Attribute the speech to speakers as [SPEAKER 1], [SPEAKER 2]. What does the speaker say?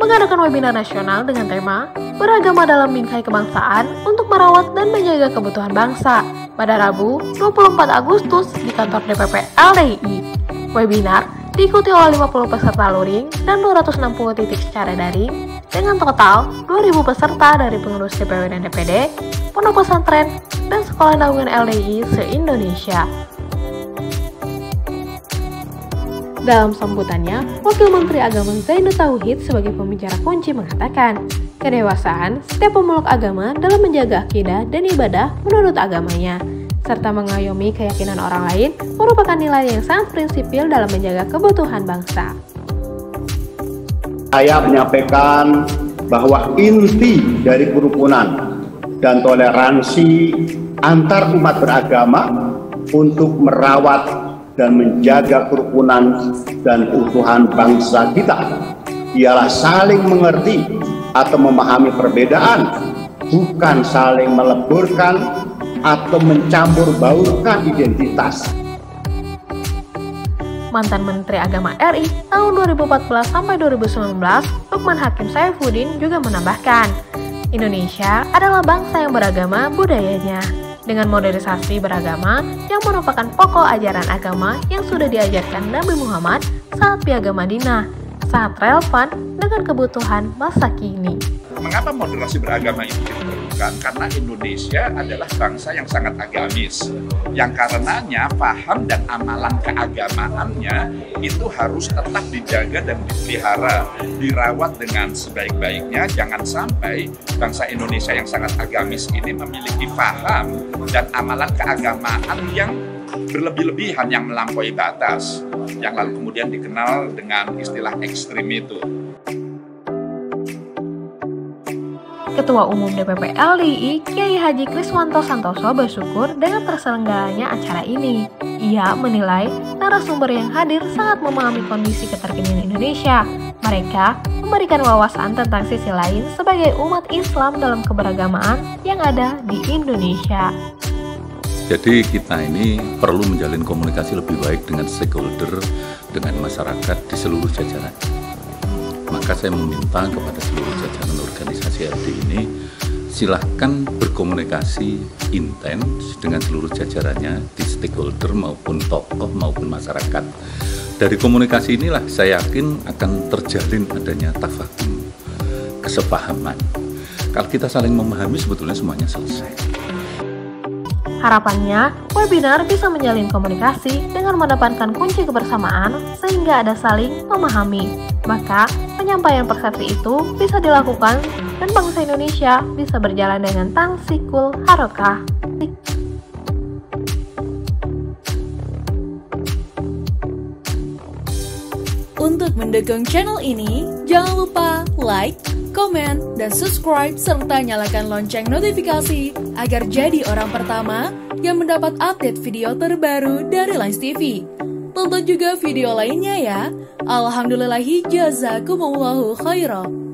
[SPEAKER 1] mengadakan webinar nasional dengan tema Beragama dalam Bingkai Kebangsaan untuk merawat dan menjaga kebutuhan bangsa pada Rabu 24 Agustus di kantor DPP LDII. Webinar diikuti oleh 50 peserta luring dan 260 titik secara daring dengan total 2.000 peserta dari pengurus DPW dan DPD, pondok pesantren, dan sekolah naungan LDII se-Indonesia. Dalam sambutannya, Wakil Menteri Agama Zainud Tauhid sebagai pembicara kunci mengatakan, kedewasaan setiap pemeluk agama dalam menjaga akidah dan ibadah menurut agamanya, serta mengayomi keyakinan orang lain merupakan nilai yang sangat prinsipil dalam menjaga kebutuhan bangsa.
[SPEAKER 2] Saya menyampaikan bahwa inti dari kerukunan dan toleransi antar umat beragama untuk merawat dan menjaga kerukunan dan keutuhan bangsa kita ialah saling mengerti atau memahami perbedaan, bukan saling meleburkan atau mencampur baurkan identitas.
[SPEAKER 1] Mantan Menteri Agama RI tahun 2014 sampai 2019, Lukman Hakim Saifuddin juga menambahkan, Indonesia adalah bangsa yang beragama budayanya, dengan modernisasi beragama yang merupakan pokok ajaran agama yang sudah diajarkan Nabi Muhammad saat piagam Madinah, sangat relevan dengan kebutuhan masa kini.
[SPEAKER 3] Mengapa moderasi beragama ini diperlukan? Karena Indonesia adalah bangsa yang sangat agamis, yang karenanya paham dan amalan keagamaannya itu harus tetap dijaga dan dipelihara, dirawat dengan sebaik-baiknya. Jangan sampai bangsa Indonesia yang sangat agamis ini memiliki paham dan amalan keagamaan yang berlebih-lebihan, yang melampaui batas, yang lalu kemudian dikenal dengan istilah ekstrim itu.
[SPEAKER 1] Ketua Umum DPP LDII, Kiai Haji Kriswanto Santoso bersyukur dengan terselenggaranya acara ini. Ia menilai narasumber yang hadir sangat memahami kondisi keterkinian Indonesia. Mereka memberikan wawasan tentang sisi lain sebagai umat Islam dalam keberagamaan yang ada di Indonesia.
[SPEAKER 4] Jadi kita ini perlu menjalin komunikasi lebih baik dengan stakeholder, dengan masyarakat di seluruh jajaran. Maka saya meminta kepada seluruh jajaran organisasi LD ini, silahkan berkomunikasi intens dengan seluruh jajarannya di stakeholder maupun tokoh maupun masyarakat. Dari komunikasi inilah saya yakin akan terjalin adanya tafahum, kesepahaman. Kalau kita saling memahami sebetulnya semuanya selesai.
[SPEAKER 1] Harapannya, webinar bisa menjalin komunikasi dengan mendepankan kunci kebersamaan sehingga ada saling memahami. Maka, penyampaian persepsi itu bisa dilakukan dan bangsa Indonesia bisa berjalan dengan tansikul harokah.
[SPEAKER 5] Untuk mendukung channel ini, jangan lupa like, komen, dan subscribe serta nyalakan lonceng notifikasi agar jadi orang pertama yang mendapat update video terbaru dari Lines TV. Tonton juga video lainnya ya. Alhamdulillahi jazakumullahu khairan.